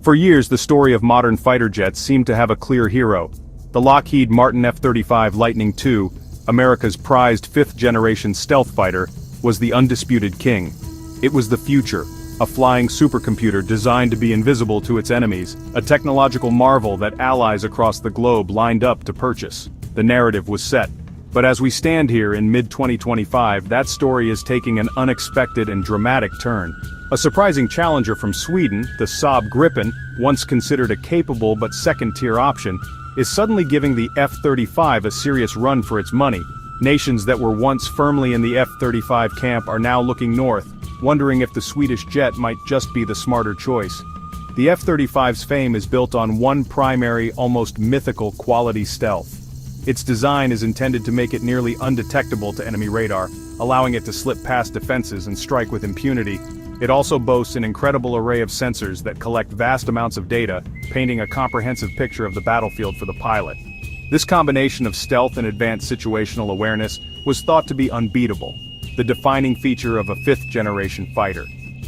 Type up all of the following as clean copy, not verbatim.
For years, the story of modern fighter jets seemed to have a clear hero. The Lockheed Martin F-35 Lightning II, America's prized fifth-generation stealth fighter, was the undisputed king. It was the future, a flying supercomputer designed to be invisible to its enemies, a technological marvel that allies across the globe lined up to purchase. The narrative was set. But as we stand here in mid-2025, that story is taking an unexpected and dramatic turn. A surprising challenger from Sweden, the Saab Gripen, once considered a capable but second-tier option, is suddenly giving the F-35 a serious run for its money. Nations that were once firmly in the F-35 camp are now looking north, wondering if the Swedish jet might just be the smarter choice. The F-35's fame is built on one primary, almost mythical quality: stealth. Its design is intended to make it nearly undetectable to enemy radar, allowing it to slip past defenses and strike with impunity. It also boasts an incredible array of sensors that collect vast amounts of data, painting a comprehensive picture of the battlefield for the pilot. This combination of stealth and advanced situational awareness was thought to be unbeatable, the defining feature of a fifth-generation fighter.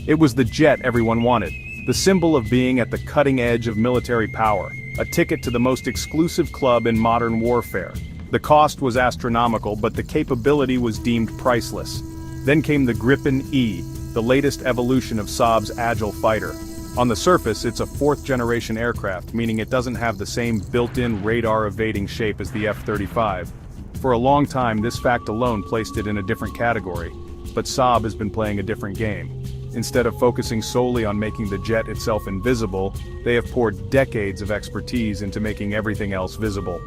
It was the jet everyone wanted, the symbol of being at the cutting edge of military power, a ticket to the most exclusive club in modern warfare. The cost was astronomical, but the capability was deemed priceless. Then came the Gripen E, the latest evolution of Saab's agile fighter. On the surface, it's a fourth-generation aircraft, meaning it doesn't have the same built-in radar-evading shape as the F-35. For a long time, this fact alone placed it in a different category. But Saab has been playing a different game. Instead of focusing solely on making the jet itself invisible, they have poured decades of expertise into making everything else visible.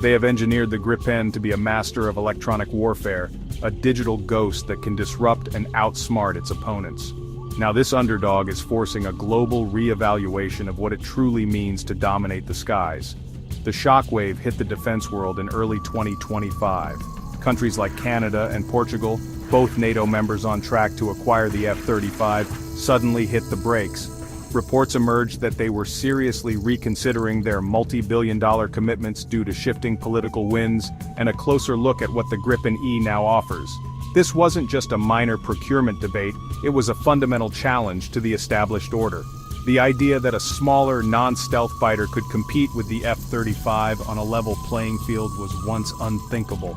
They have engineered the Gripen to be a master of electronic warfare, a digital ghost that can disrupt and outsmart its opponents. Now this underdog is forcing a global re-evaluation of what it truly means to dominate the skies. The shockwave hit the defense world in early 2025. Countries like Canada and Portugal, both NATO members on track to acquire the F-35, suddenly hit the brakes. Reports emerged that they were seriously reconsidering their multi-billion-dollar commitments due to shifting political winds and a closer look at what the Gripen E now offers. This wasn't just a minor procurement debate, it was a fundamental challenge to the established order. The idea that a smaller, non-stealth fighter could compete with the F-35 on a level playing field was once unthinkable.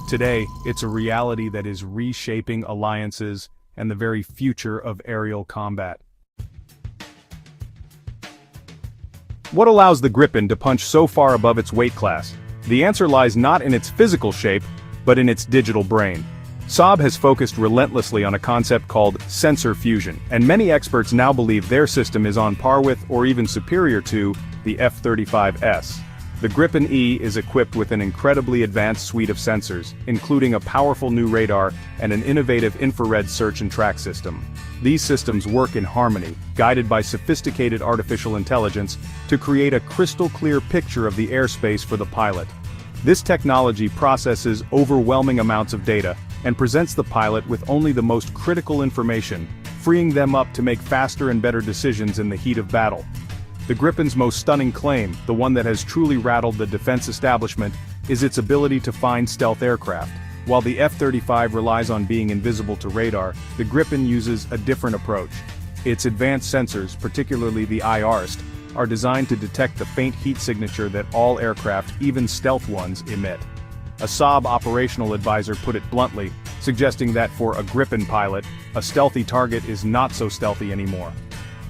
Today, it's a reality that is reshaping alliances and the very future of aerial combat. What allows the Gripen to punch so far above its weight class? The answer lies not in its physical shape, but in its digital brain. Saab has focused relentlessly on a concept called sensor fusion, and many experts now believe their system is on par with, or even superior to, the F-35S. The Gripen E is equipped with an incredibly advanced suite of sensors, including a powerful new radar and an innovative infrared search and track system. These systems work in harmony, guided by sophisticated artificial intelligence, to create a crystal-clear picture of the airspace for the pilot. This technology processes overwhelming amounts of data and presents the pilot with only the most critical information, freeing them up to make faster and better decisions in the heat of battle. The Gripen's most stunning claim, the one that has truly rattled the defense establishment, is its ability to find stealth aircraft. While the F-35 relies on being invisible to radar, the Gripen uses a different approach. Its advanced sensors, particularly the IRST, are designed to detect the faint heat signature that all aircraft, even stealth ones, emit. A Saab operational advisor put it bluntly, suggesting that for a Gripen pilot, a stealthy target is not so stealthy anymore.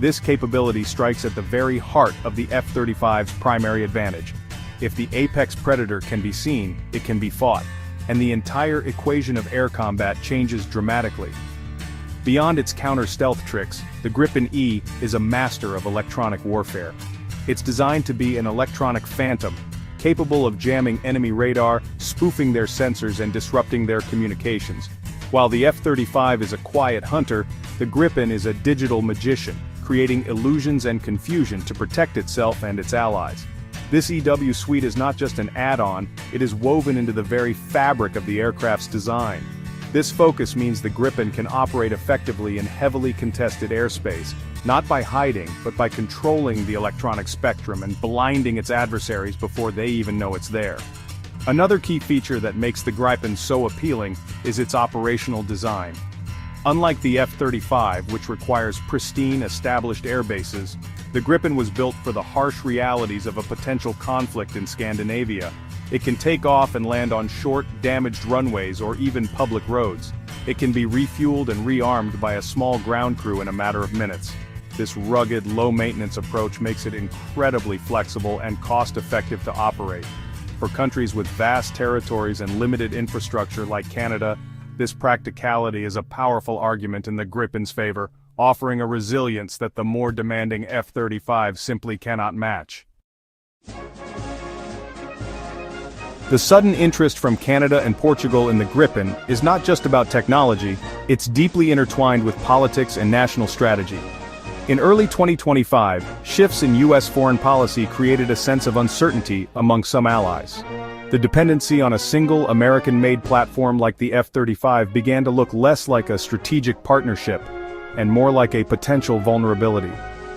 This capability strikes at the very heart of the F-35's primary advantage. If the apex predator can be seen, it can be fought, and the entire equation of air combat changes dramatically. Beyond its counter-stealth tricks, the Gripen E is a master of electronic warfare. It's designed to be an electronic phantom, capable of jamming enemy radar, spoofing their sensors and disrupting their communications. While the F-35 is a quiet hunter, the Gripen is a digital magician, creating illusions and confusion to protect itself and its allies. This EW suite is not just an add-on, it is woven into the very fabric of the aircraft's design. This focus means the Gripen can operate effectively in heavily contested airspace, not by hiding, but by controlling the electronic spectrum and blinding its adversaries before they even know it's there. Another key feature that makes the Gripen so appealing is its operational design. Unlike the F-35, which requires pristine, established airbases, The Gripen was built for the harsh realities of a potential conflict in Scandinavia. It can take off and land on short, damaged runways or even public roads. It can be refueled and rearmed by a small ground crew in a matter of minutes. This rugged, low-maintenance approach makes it incredibly flexible and cost-effective to operate. For countries with vast territories and limited infrastructure like Canada, this practicality is a powerful argument in the Gripen's favor, offering a resilience that the more demanding F-35 simply cannot match. The sudden interest from Canada and Portugal in the Gripen is not just about technology, it's deeply intertwined with politics and national strategy. In early 2025, shifts in U.S. foreign policy created a sense of uncertainty among some allies. The dependency on a single American-made platform like the F-35 began to look less like a strategic partnership and more like a potential vulnerability.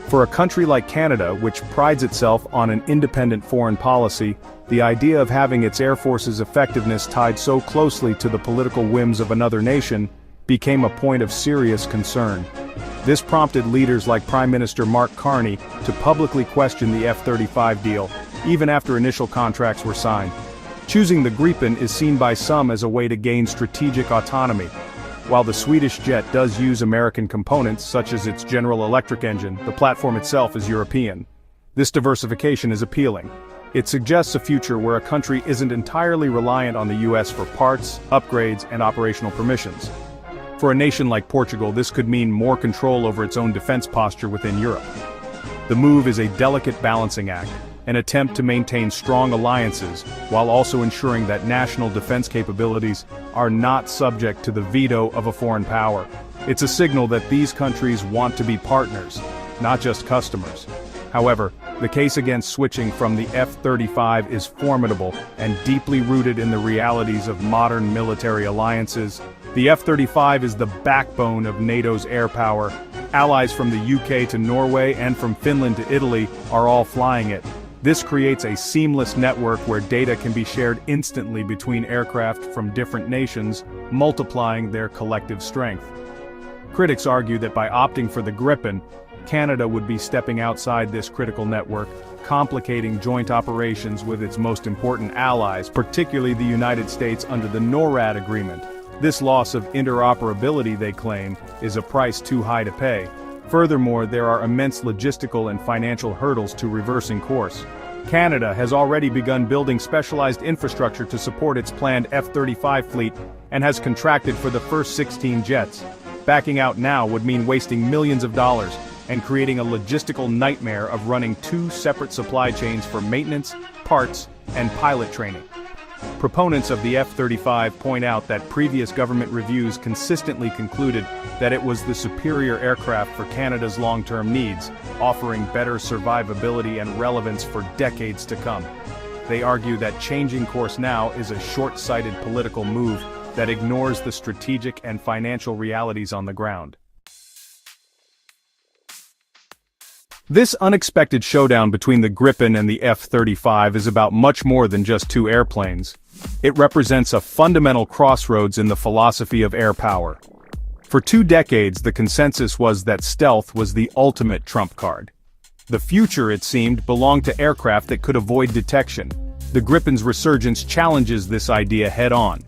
For a country like Canada, which prides itself on an independent foreign policy, the idea of having its Air Force's effectiveness tied so closely to the political whims of another nation became a point of serious concern. This prompted leaders like Prime Minister Mark Carney to publicly question the F-35 deal, even after initial contracts were signed. Choosing the Gripen is seen by some as a way to gain strategic autonomy. While the Swedish jet does use American components such as its General Electric engine, the platform itself is European. This diversification is appealing. It suggests a future where a country isn't entirely reliant on the US for parts, upgrades, and operational permissions. For a nation like Portugal, this could mean more control over its own defense posture within Europe. The move is a delicate balancing act, an attempt to maintain strong alliances while also ensuring that national defense capabilities are not subject to the veto of a foreign power. It's a signal that these countries want to be partners, not just customers. However, the case against switching from the F-35 is formidable and deeply rooted in the realities of modern military alliances. The F-35 is the backbone of NATO's air power. Allies from the UK to Norway and from Finland to Italy are all flying it. This creates a seamless network where data can be shared instantly between aircraft from different nations, multiplying their collective strength. Critics argue that by opting for the Gripen, Canada would be stepping outside this critical network, complicating joint operations with its most important allies, particularly the United States under the NORAD agreement. This loss of interoperability, they claim, is a price too high to pay. Furthermore, there are immense logistical and financial hurdles to reversing course. Canada has already begun building specialized infrastructure to support its planned F-35 fleet and has contracted for the first 16 jets. Backing out now would mean wasting millions of dollars and creating a logistical nightmare of running two separate supply chains for maintenance, parts, and pilot training. Proponents of the F-35 point out that previous government reviews consistently concluded that it was the superior aircraft for Canada's long-term needs, offering better survivability and relevance for decades to come. They argue that changing course now is a short-sighted political move that ignores the strategic and financial realities on the ground. This unexpected showdown between the Gripen and the F-35 is about much more than just two airplanes. It represents a fundamental crossroads in the philosophy of air power. For 2 decades, the consensus was that stealth was the ultimate trump card. The future, it seemed, belonged to aircraft that could avoid detection. The Gripen's resurgence challenges this idea head-on.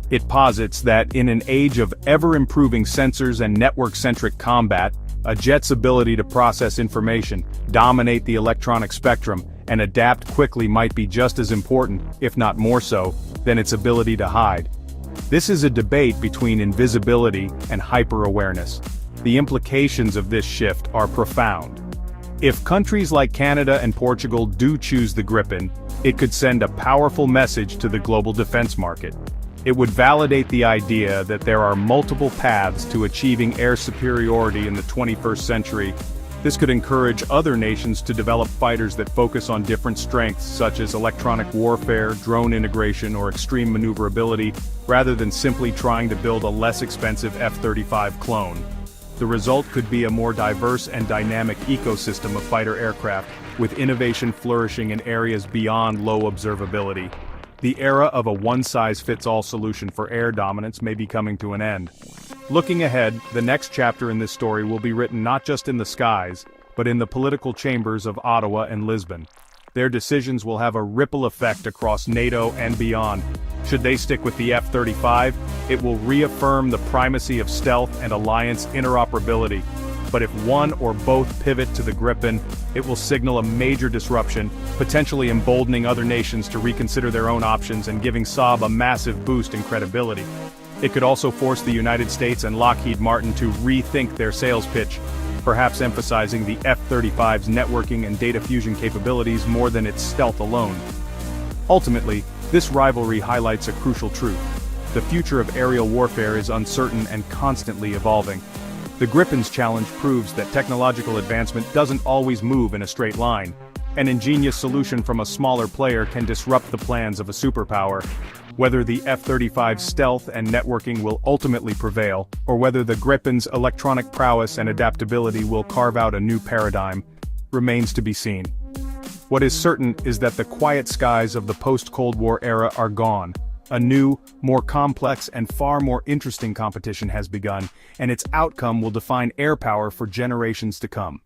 It posits that in an age of ever-improving sensors and network-centric combat, a jet's ability to process information, dominate the electronic spectrum, and adapt quickly might be just as important, if not more so, than its ability to hide. This is a debate between invisibility and hyper-awareness. The implications of this shift are profound. If countries like Canada and Portugal do choose the Gripen, it could send a powerful message to the global defense market. It would validate the idea that there are multiple paths to achieving air superiority in the 21st century. This could encourage other nations to develop fighters that focus on different strengths such as electronic warfare, drone integration, or extreme maneuverability, rather than simply trying to build a less expensive F-35 clone. The result could be a more diverse and dynamic ecosystem of fighter aircraft, with innovation flourishing in areas beyond low observability. The era of a one-size-fits-all solution for air dominance may be coming to an end. Looking ahead, the next chapter in this story will be written not just in the skies, but in the political chambers of Ottawa and Lisbon. Their decisions will have a ripple effect across NATO and beyond. Should they stick with the F-35, it will reaffirm the primacy of stealth and alliance interoperability. But if one or both pivot to the Gripen, it will signal a major disruption, potentially emboldening other nations to reconsider their own options and giving Saab a massive boost in credibility. It could also force the United States and Lockheed Martin to rethink their sales pitch, perhaps emphasizing the F-35's networking and data fusion capabilities more than its stealth alone. Ultimately, this rivalry highlights a crucial truth. The future of aerial warfare is uncertain and constantly evolving. The Gripen's challenge proves that technological advancement doesn't always move in a straight line. An ingenious solution from a smaller player can disrupt the plans of a superpower. Whether the F-35's stealth and networking will ultimately prevail, or whether the Gripen's electronic prowess and adaptability will carve out a new paradigm, remains to be seen. What is certain is that the quiet skies of the post-Cold War era are gone. A new, more complex and far more interesting competition has begun, and its outcome will define air power for generations to come.